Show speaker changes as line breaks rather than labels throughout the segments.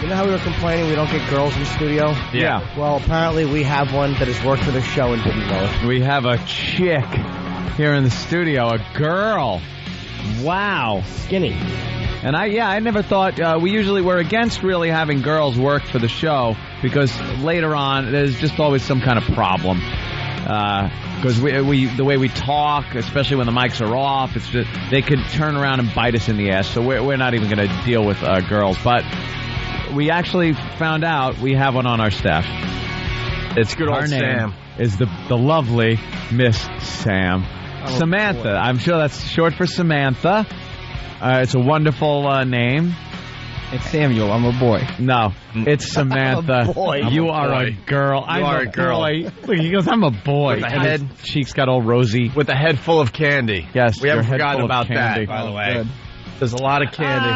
You know how we were complaining we don't get girls in the studio?
Yeah.
Well, apparently we have one that has worked for the show and didn't know it.
We have a chick here in the studio, a girl. Wow.
Skinny.
And I never thought, we're against really having girls work for the show because later on there's just always some kind of problem. Because the way we talk, especially when the mics are off, it's just, they could turn around and bite us in the ass. So we're not even going to deal with girls. But we actually found out we have one on our staff.
It's good old Sam.
Is the lovely Miss Sam. Samantha. I'm sure that's short for Samantha. It's a wonderful name.
It's Samuel. I'm a boy.
No, it's Samantha.
I'm a boy.
You are a girl.
You are a girl.
Boy. Look, he goes, I'm a boy.
With the
And
head,
his cheeks got all rosy.
with a head full of candy.
Yes,
we haven't
your head
forgotten
full of
about
candy.
that, by the way.
Good.
There's a lot of candy.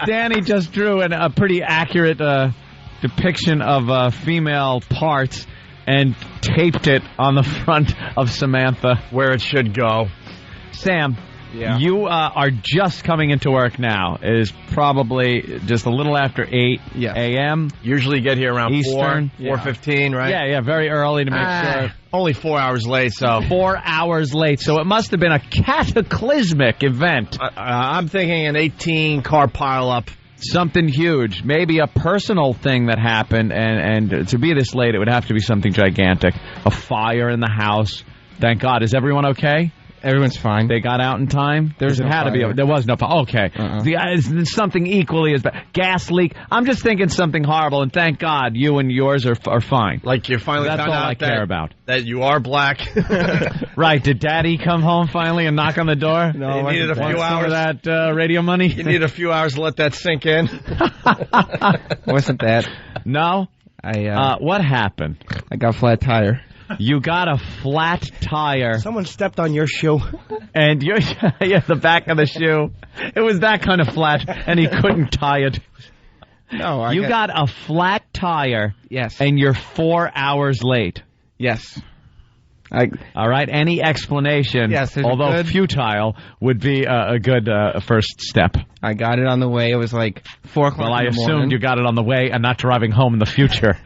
Danny just drew a pretty accurate depiction of female parts and taped it on the front of Samantha.
Where it should go.
Sam,
Yeah.
you are just coming into work now. It is probably just a little after 8
Yes.
a.m.
Usually get here around
Eastern.
4:15, right?
Yeah, very early to make sure.
Only 4 hours late, so
4 hours late, so it must have been a cataclysmic event.
I'm thinking an 18-car pileup.
Something huge. Maybe a personal thing that happened, and to be this late, it would have to be something gigantic. A fire in the house. Thank God. Is everyone okay?
Everyone's fine.
They got out in time?
There's
it
no
had to be.
fire.
There was no fire. Okay. It's something equally as bad. Gas leak. I'm just thinking something horrible, and thank God you and yours are fine.
Like you finally
That's
found
all
out
I care about.
that you are black.
Right. Did Daddy come home finally and knock on the door?
No, you needed a few
Want some
hours.
of that radio money?
You need a few hours to let that sink in.
Wasn't that?
No?
I
What happened?
I got a flat tire.
You got a flat tire.
Someone stepped on your shoe.
And you're the back of the shoe. It was that kind of flat, and he couldn't tie it.
No,
You got a flat tire,
yes,
and you're 4 hours late.
yes.
All right. Any explanation,
Yes, there's
although
good-
futile, would be a good first step.
I got it on the way. It was like 4 o'clock.
Well, I
in the
assumed
morning.
you got it on the way and not driving home in the future.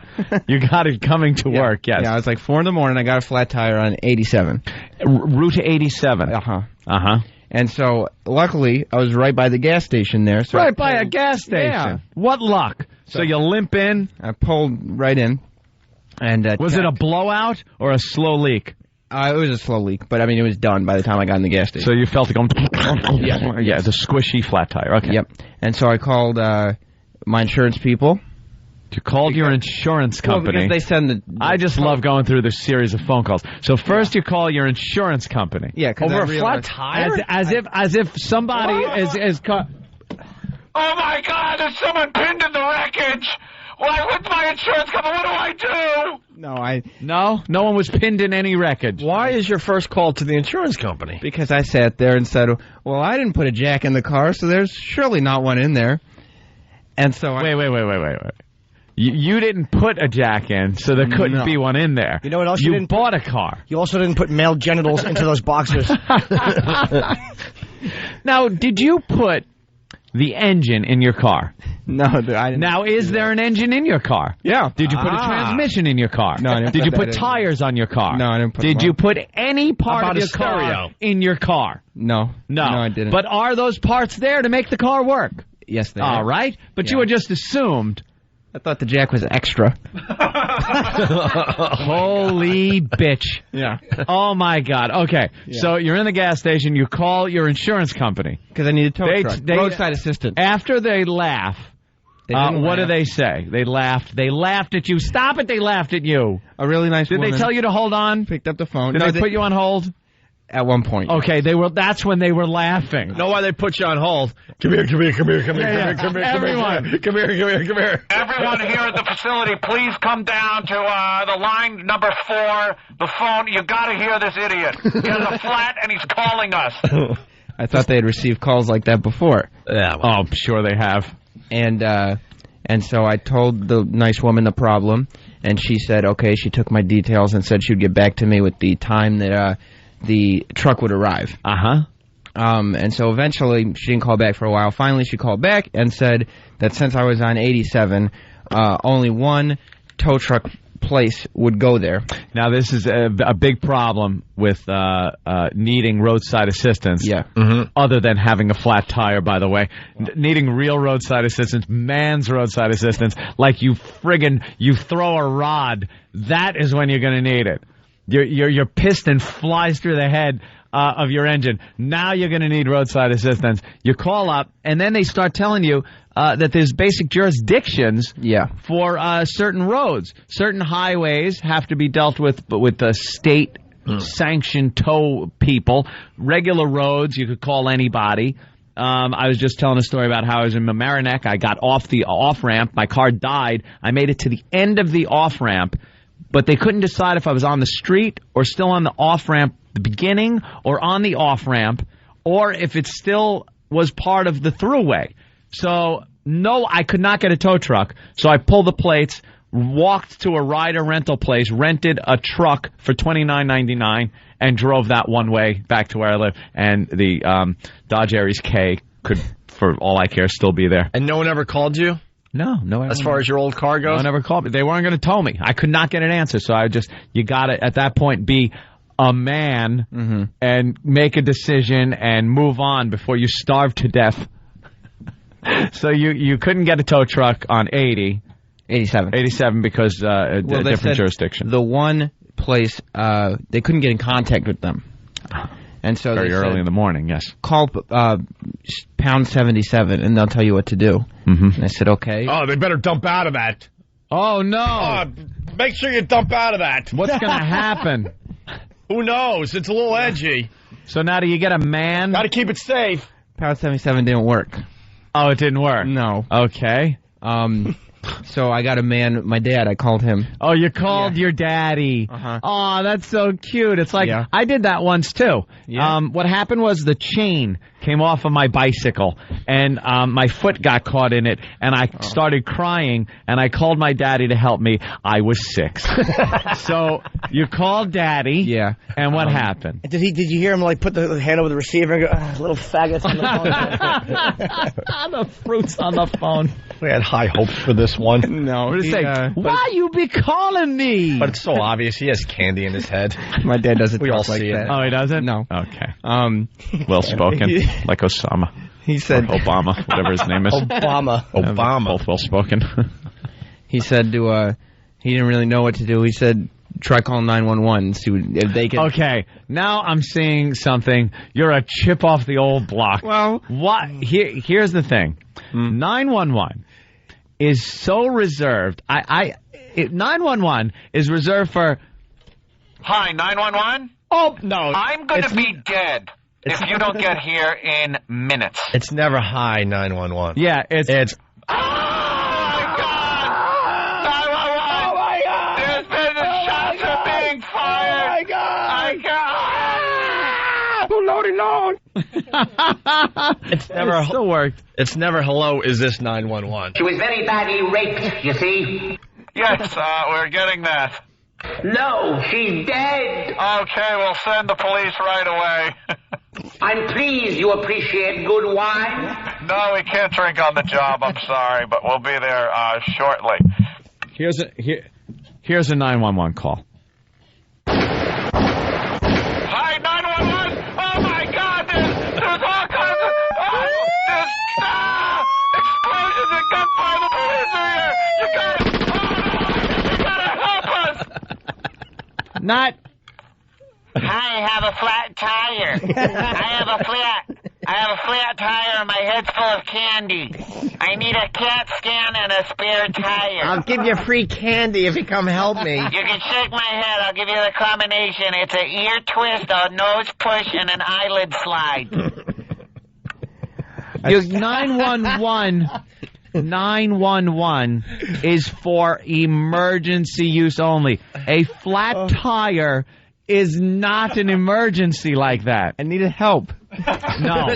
You got it coming to
Yeah.
work. Yes.
Yeah, it was like 4 in the morning. I got a flat tire on 87.
Route 87.
Uh-huh. And so, luckily, I was right by the gas station there. So
Right by a gas station.
Yeah.
What luck. So you limp in.
I pulled right in. And
Was it a blowout or a slow leak?
It was a slow leak, but I mean, it was done by the time I got in the gas station.
So you felt it going... Yeah, the squishy flat tire. Okay.
Yep. And so I called my insurance people.
You called your insurance company.
Well, because they send the
I just love going through this series of phone calls. So first you call your insurance company.
Yeah, 'cause
Over
I
a flat
realized-
tire?
As if somebody is
Oh my God, there's someone pinned in the wreckage! Why, with my insurance company, what do I do?
No one was pinned in any wreckage.
Why is your first call to the insurance company?
Because I sat there and said, well, I didn't put a jack in the car, so there's surely not one in there. And so
Wait. You didn't put a jack in, so there couldn't
No.
be one in there.
You know what else
you
you didn't
bought a car.
You also didn't put male genitals into those boxers.
Now, did you put the engine in your car?
No, I didn't.
Now, is there an engine in your car?
Yeah.
Did you put a transmission in your car?
No, I didn't
Did
put
you
that
put
in.
tires on your car?
No, I didn't put
Did
them
you
on.
put any part
How
of
about
your
a stereo?
car in your car?
No.
No.
No, I didn't.
But are those parts there to make the car work?
yes, they
All
are.
right. But you
Yeah.
had just assumed.
I thought the jack was extra.
Holy bitch.
Yeah.
Oh, my God. Okay. So you're in the gas station. You call your insurance company.
Because I need a tow
They-
truck.
they-
Roadside assistant.
After they laugh,
They didn't
what do
laugh.
they say? They laughed. They laughed at you. Stop it. They laughed at you.
A really nice
Did
woman
they tell you to hold on?
picked up the phone.
Did
No,
they put you on hold?
At one point.
Okay, that's when they were laughing.
Know why they put you on hold? Come here.
Everyone.
Come here.
Everyone here at the facility, please come down to the line number 4, the phone. You gotta hear this idiot. He has a flat and he's calling us.
I thought they had received calls like that before.
Yeah.
Oh, I'm sure they have.
And so I told the nice woman the problem, and she said, okay, she took my details and said she would get back to me with the time that the truck would arrive.
Uh-huh.
And so eventually she didn't call back for a while. Finally, she called back and said that since I was on 87, only one tow truck place would go there.
Now, this is a big problem with needing roadside assistance.
Yeah.
Other than having a flat tire, by the way. Needing real roadside assistance, man's roadside assistance, like you throw a rod, that is when you're going to need it. Your piston flies through the head of your engine. Now you're going to need roadside assistance. You call up, and then they start telling you that there's basic jurisdictions for certain roads. Certain highways have to be dealt with the state-sanctioned tow people. Regular roads, you could call anybody. I was just telling a story about how I was in Mamaroneck. I got off the off-ramp. My car died. I made it to the end of the off-ramp, but they couldn't decide if I was on the street or still on the off-ramp, the beginning, or on the off-ramp, or if it still was part of the throughway. So, no, I could not get a tow truck. So I pulled the plates, walked to a rider rental place, rented a truck for $29.99, and drove that one way back to where I live. And the Dodge Aries K could, for all I care, still be there.
And no one ever called you?
No.
As far as your old car goes?
No one ever called me. They weren't going to tow me. I could not get an answer. So you got to, at that point, be a man and make a decision and move on before you starve to death. So you couldn't get a tow truck on 87 because different jurisdiction.
The one place they couldn't get in contact with them, and so
very early in the morning. Yes,
call pound 77 and they'll tell you what to do. And I said okay.
Oh, they better dump out of that.
Oh no!
Make sure you dump out of that.
What's going to happen?
Who knows? It's a little edgy.
So now do you get a man?
Got to keep it safe.
Pound 77 didn't work.
Oh, it didn't work?
No.
Okay.
So I got a man, my dad, I called him.
Oh, you called your daddy. Oh, that's so cute. It's like, I did that once, too.
Yeah.
What happened was the chain came off of my bicycle, and my foot got caught in it, and I started crying, and I called my daddy to help me. I was 6. So you called daddy.
Yeah.
And what happened?
Did you hear him like put the hand over the receiver and go, little faggots on the phone?
The fruits on the phone.
We had high hopes for this one.
No.
What did he say? Why you be calling me?
But it's so obvious. He has candy in his head.
My dad doesn't
We
talk
all
like
see
that.
it.
Oh, he doesn't?
No.
Okay. Well spoken. Like Osama.
He said
Or Obama, whatever his name is.
Obama.
Both well spoken.
He said he didn't really know what to do. He said try calling 911 and see if they can.
Okay, now I'm seeing something. You're a chip off the old block.
Well,
what? Here's the thing. 911 is so reserved. 911 is reserved for.
Hi, 911?
Oh no!
I'm going to be dead if you don't get here in minutes.
It's never high 911.
Yeah, it's.
Oh, my God! 911! Oh, my God! There's been shots are being fired! Oh, my God!
It's never.
It still worked.
It's never hello. Is this 911?
She was very badly raped, you see.
Yes, we're getting that.
No, she's dead.
Okay, we'll send the police right away.
I'm pleased you appreciate good wine.
No, we can't drink on the job. I'm sorry, but we'll be there shortly.
Here's a 911 call.
Hi, 911! Oh my God! There's all kinds of there's explosions and gunfire. The police are here. You gotta help us.
Not.
I have a flat tire. I have a flat tire and my head's full of candy. I need a CAT scan and a spare tire.
I'll give you free candy if you come help me.
You can shake my head. I'll give you the combination. It's an ear twist, a nose push, and an eyelid slide.
911 is for emergency use only. A flat tire is not an emergency like that.
I needed help.
No,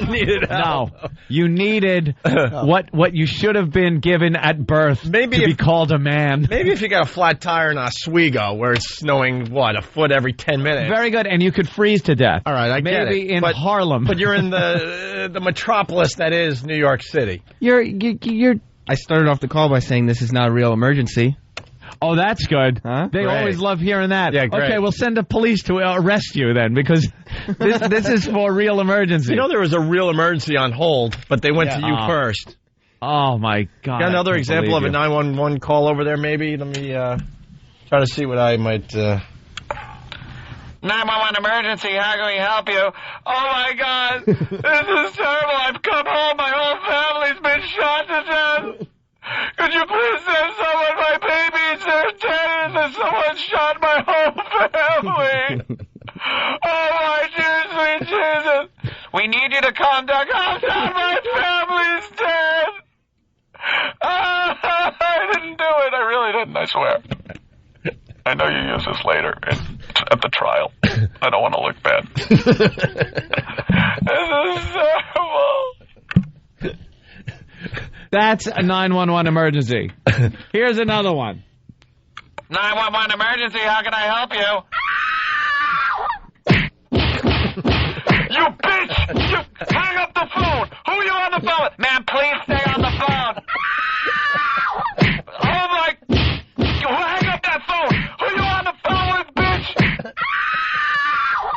no. You needed what you should have been given at birth to be called a man.
Maybe if you got a flat tire in Oswego where it's snowing, a foot every 10 minutes.
Very good, and you could freeze to death.
All right, I get it.
Maybe in Harlem.
But you're in the metropolis that is New York City.
I started off the call by saying this is not a real emergency.
Oh, that's good.
Huh?
They always love hearing that.
Yeah, great.
Okay, we'll send the police to arrest you then, because this is for real emergency.
You know there was a real emergency on hold, but they went to you first.
Oh, my God.
Got another example of a 911 call over there, maybe? Let me try to see what I might...
911 emergency, how can we help you? Oh my God, this is terrible. I've come home, my whole family's been shot to death. Could you please send someone? My babies are dead and someone shot my whole family. Oh my dear sweet Jesus. We need you to calm down. Calm down, my family's dead. I didn't do it. I really didn't, I swear. I know you use this later at the trial. I don't want to look bad. This is terrible.
That's a 911 emergency. Here's another one.
911 emergency, how can I help you? You bitch! You hang up the phone! Who are you on the phone with? Man, please stay on the phone! Oh my... You hang up that phone! Who are you on the phone with, bitch?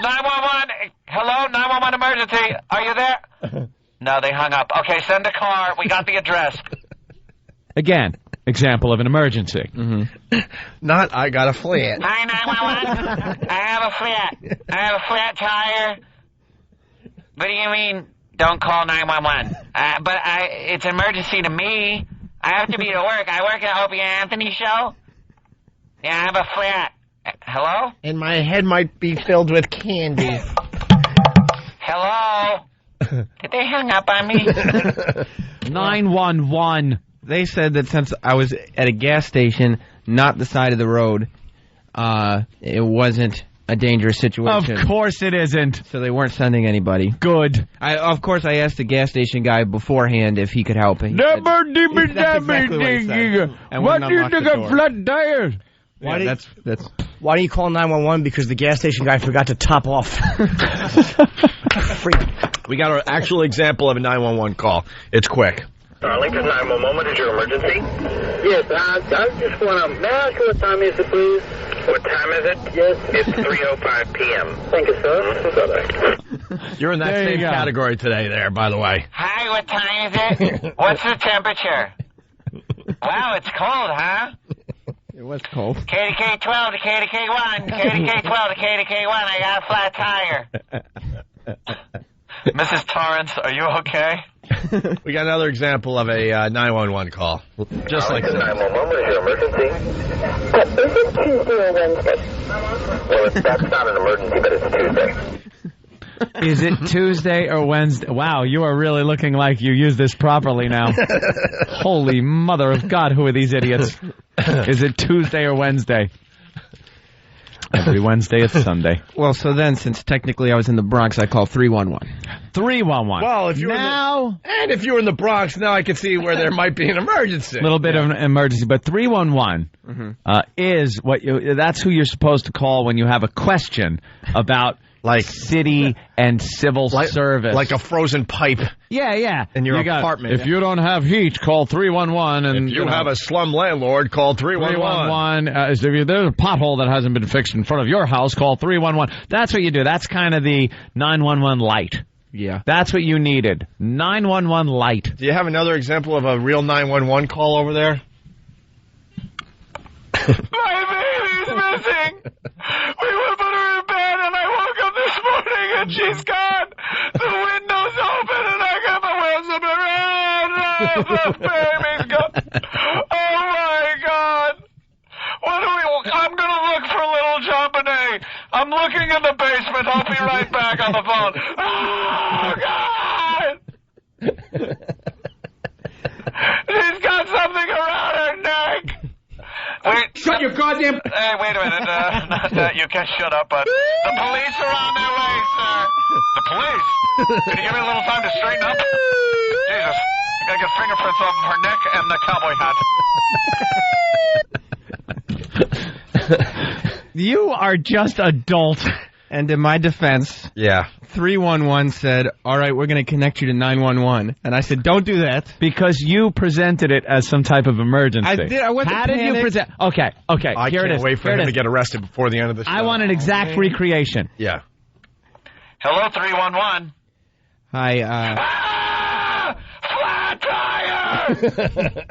911, hello, 911 emergency, are you there? No, they hung up. Okay, send a car, we got the address.
Again, example of an emergency.
Mm-hmm.
Not, I got a flat.
Hi, 911. I have a flat. I have a flat tire. What do you mean, don't call 911? But it's an emergency to me. I have to be to work. I work at Opie and Anthony show. Yeah, I have a flat. Hello?
And my head might be filled with candy.
Hello? Did they hang up on me?
911.
They said that since I was at a gas station, not the side of the road, it wasn't a dangerous situation.
Of course it isn't.
So they weren't sending anybody.
Good.
Of course, I asked the gas station guy beforehand if he could help. And he said,
That's exactly what he said. What do you think of flat tires?
Why do you call 911? Because the gas station guy forgot to top off. Freak.
We got an actual example of a 911 call. It's quick.
Lincoln 911, what is your emergency? Yes, I just want to... May I ask you what time is it, please? What time is it? Yes. It's 3:05 p.m. Thank you, sir.
You're in that same category today there, by the way.
Hi, what time is it? What's the temperature? Wow, it's cold, huh?
It was cold.
KDK 12 to KDK 1, KDK 12 to KDK 1, I got a flat tire. Mrs. Torrance, are you okay?
We got another example of a 911 call. Just like that.
911, what is your emergency? Is it Tuesday or Wednesday? Well, that's not an emergency, but it's Tuesday.
Is it Tuesday or Wednesday? Wow, you are really looking like you use this properly now. Holy mother of God, who are these idiots? Is it Tuesday or Wednesday? Every Wednesday it's Sunday.
Well, so then, since technically I was in the Bronx, I called 311.
311.
Well, if you're if you were in the Bronx, now I can see where there might be an emergency.
A little bit of an emergency, but 311 is what that's who you're supposed to call when you have a question about city and civil service.
Like a frozen pipe.
Yeah.
In your apartment.
If you don't have heat, call 311. And
if you have a slum landlord, call 311.
311. If there's a pothole that hasn't been fixed in front of your house, call 311. That's what you do. That's kind of the 911 light.
Yeah.
That's what you needed. 911 light.
Do you have another example of a real 911 call over there?
My baby's missing! We would put her in bed and I woke up this morning and she's gone! The window's open and I got the wheels of her hand! The baby's gone! Oh my God! I'm gonna look for little John Bonet. I'm looking in the basement. I'll be right back on the phone. Oh God! She's got something around her neck! Wait,
Shut your goddamn...
Hey, wait a minute. You can shut up, but the police are on their way, sir. The police? Can you give me a little time to straighten up? Jesus. I gotta get fingerprints off of her neck and the cowboy hat.
You are just adult.
And in my defense, 311 said, all right, we're going to connect you to 911. And I said, don't do that.
Because you presented it as some type of emergency.
I did. I went to
How did you present? Okay.
I
Here it
can't
is.
wait for him to get arrested before the end of the show.
I want an exact recreation.
Yeah.
Hello, 311.
Hi,
Flat tire!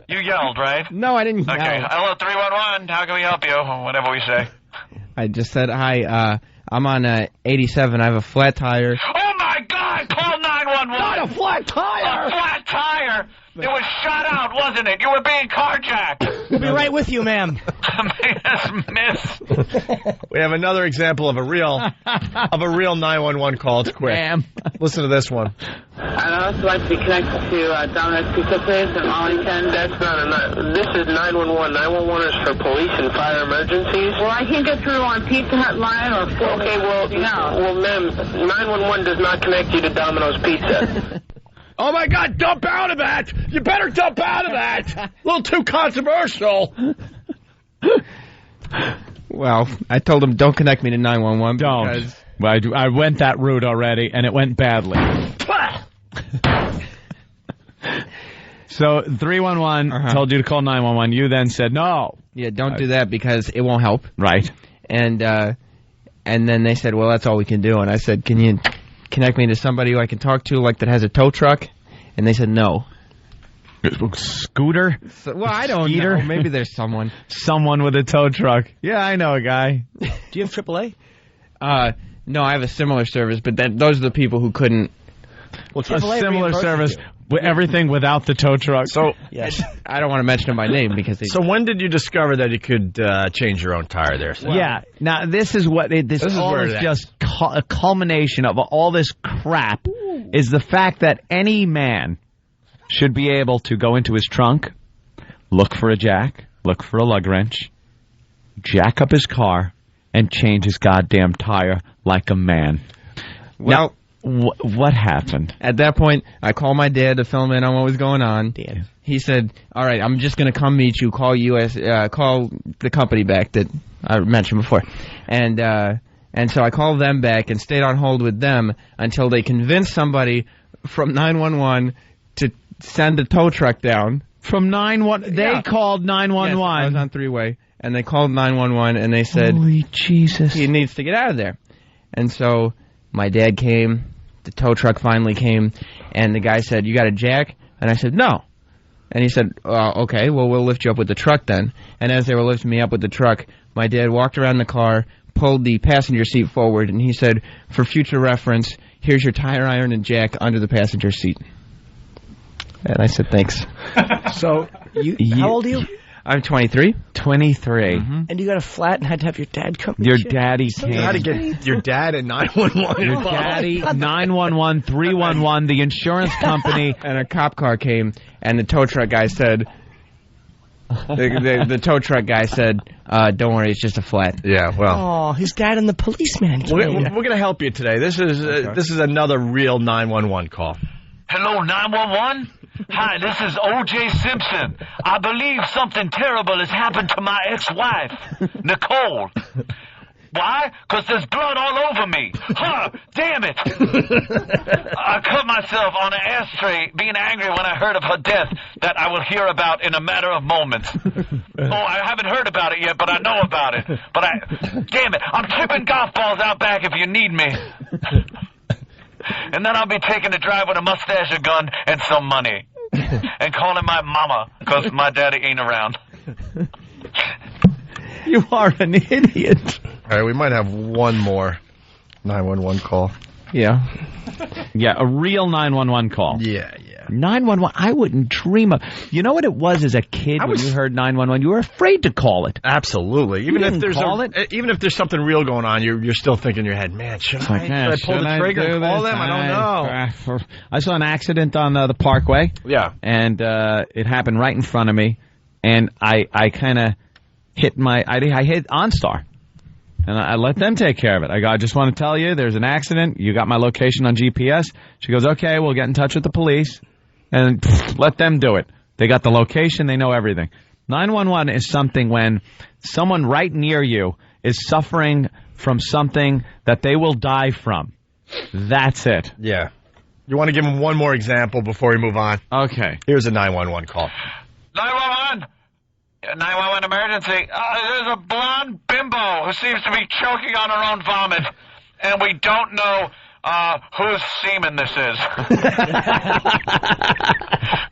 You yelled, right?
No, I didn't yell.
Okay. Hello, 311. How can we help you? Whatever we say.
I just said, hi, I'm on 87. I have a flat tire.
Oh, my God! Call 911!
Not a flat tire!
A flat tire! It was shot out, wasn't it? You were being carjacked.
We'll be right with you, ma'am.
Made us miss.
We have another example of a real 911 call. It's quick.
Ma'am.
Listen to this one.
I'd also like to be connected to Dominic Pizza Place in Arlington. This is 911. 911 is for police and fire emergencies. Well, I can't get through on Pizza Hut line or well, ma'am, 911 does not connect you to Domino's Pizza.
Oh, my God, dump out of that! You better dump out of that! A little too controversial.
Well, I told him, don't connect me to 911.
Don't.
Because
Well, I went that route already, and it went badly. So 311 told you to call 911. You then said no.
Yeah, don't do that because it won't help.
Right.
And then they said, well, that's all we can do. And I said, can you connect me to somebody who I can talk to, like that has a tow truck? And they said no.
Scooter?
So, well, I don't know. Maybe there's someone.
Someone with a tow truck. Yeah, I know a guy.
Do you have AAA?
No, I have a similar service, but those are the people who couldn't.
Well, a similar service with everything without the tow truck.
So
yes,
I don't want to mention them by name because they.
So when did you discover that you could change your own tire there?
Well, yeah. Now this is what this is all is just a culmination of all this crap. Is the fact that any man should be able to go into his trunk, look for a jack, look for a lug wrench, jack up his car, and change his goddamn tire like a man.
Well,
now, what happened?
At that point, I called my dad to fill him in on what was going on.
Dad.
He said, all right, I'm just going to come meet you, call the company back that I mentioned before. And so I called them back and stayed on hold with them until they convinced somebody from 911 to send a tow truck down.
From 911? They called 911.
Yes, I was on three-way. And they called 911 and they said,
holy Jesus,
he needs to get out of there. And so my dad came, the tow truck finally came, and the guy said, you got a jack? And I said, no. And he said, okay, well, we'll lift you up with the truck then. And as they were lifting me up with the truck, my dad walked around the car, pulled the passenger seat forward, and he said, for future reference, here's your tire iron and jack under the passenger seat. And I said, thanks.
So, how old are you?
I'm 23.
23.
Mm-hmm.
And you got a flat and had to have your dad come?
Your daddy came.
You had to get your dad at 911.
Your daddy, 911, 311, the insurance company.
And a cop car came, and the tow truck guy said, the tow truck guy said, don't worry, it's just a flat.
Yeah, well.
Oh, his dad and the policeman.
We're going to help you today. This is another real 911 call.
Hello, 911? Hi, this is O.J. Simpson. I believe something terrible has happened to my ex-wife, Nicole. Why? Because there's blood all over me. Huh, damn it. I cut myself on an ashtray being angry when I heard of her death that I will hear about in a matter of moments. Oh, I haven't heard about it yet, but I know about it. Damn it, I'm tipping golf balls out back if you need me. And then I'll be taking a drive with a mustache, a gun, and some money. And calling my mama, because my daddy ain't around.
You are an idiot.
All right, we might have one more 911 call.
Yeah. Yeah, a real 911 call.
Yeah.
911, I wouldn't dream of. You know what it was as a kid when you heard 911? You were afraid to call it.
Absolutely. Even if there's something real going on, you're still thinking in your head, man, should I pull the trigger and call them? I don't know.
I saw an accident on the Parkway.
Yeah.
And it happened right in front of me. And I kind of hit I hit OnStar. And I let them take care of it. I go, I just want to tell you, there's an accident. You got my location on GPS. She goes, okay, we'll get in touch with the police. And let them do it. They got the location. They know everything. 911 is something when someone right near you is suffering from something that they will die from. That's it.
Yeah. You want to give them one more example before we move on?
Okay.
Here's a 911 call.
911! 911 emergency. There's a blonde bimbo who seems to be choking on her own vomit, and we don't know whose semen this is.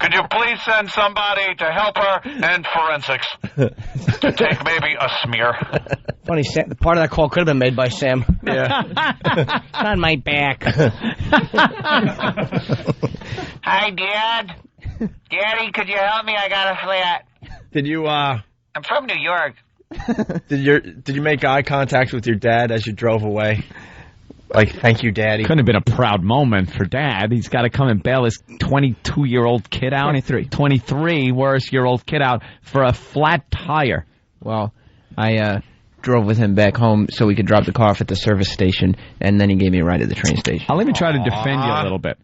Could you please send somebody to help her and forensics to take maybe a smear?
Funny, Sam, part of that call could have been made by Sam.
Yeah.
It's on my back.
Hi, Dad. Daddy, could you help me? I got a flat.
Did you,
I'm from New York.
Did you make eye contact with your dad as you drove away? Like, thank you, Daddy.
Couldn't have been a proud moment for Dad. He's got to come and bail his 22-year-old kid out. 23 worse-year-old kid out for a flat tire.
Well, I drove with him back home so we could drop the car off at the service station, and then he gave me a ride to the train station.
I'll even try to defend you a little bit.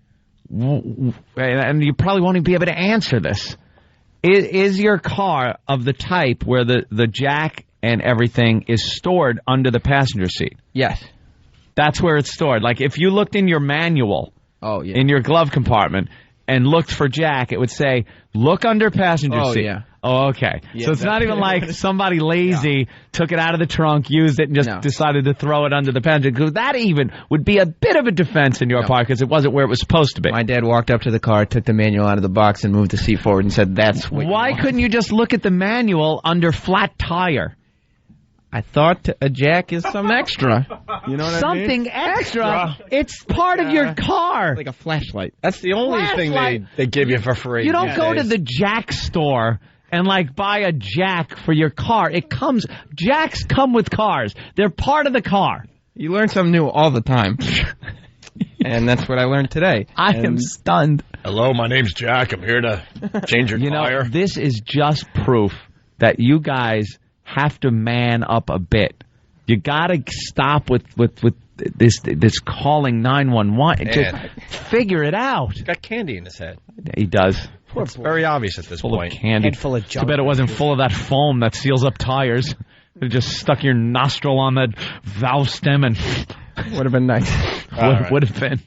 And you probably won't even be able to answer this. Is your car of the type where the jack and everything is stored under the passenger seat?
Yes.
That's where it's stored. Like, if you looked in your manual in your glove compartment and looked for jack, it would say, look under passenger seat.
Yeah.
Oh, okay. Yeah, so it's not even like somebody lazy took it out of the trunk, used it, and just decided to throw it under the passenger. Because that even would be a bit of a defense in your part because it wasn't where it was supposed to be.
My dad walked up to the car, took the manual out of the box, and moved the seat forward and said, that's what
Why couldn't you just look at the manual under flat tire?
I thought a jack is some extra.
You know what
Something extra. It's part of your car.
Like a flashlight.
That's the only thing they give you for free.
You don't go to the jack store and, like, buy a jack for your car. Jacks come with cars. They're part of the car.
You learn something new all the time. And that's what I learned today.
I am stunned.
Hello, my name's Jack. I'm here to change your tire.
This is just proof that you guys have to man up a bit. You got to stop with this calling 911. Just figure it out.
He's got candy in his head.
He does.
It's very obvious at this point.
Full of candy.
Head full of junk.
Too bad it wasn't full of that foam that seals up tires. It just stuck your nostril on that valve stem and
would have been nice.
Would have been.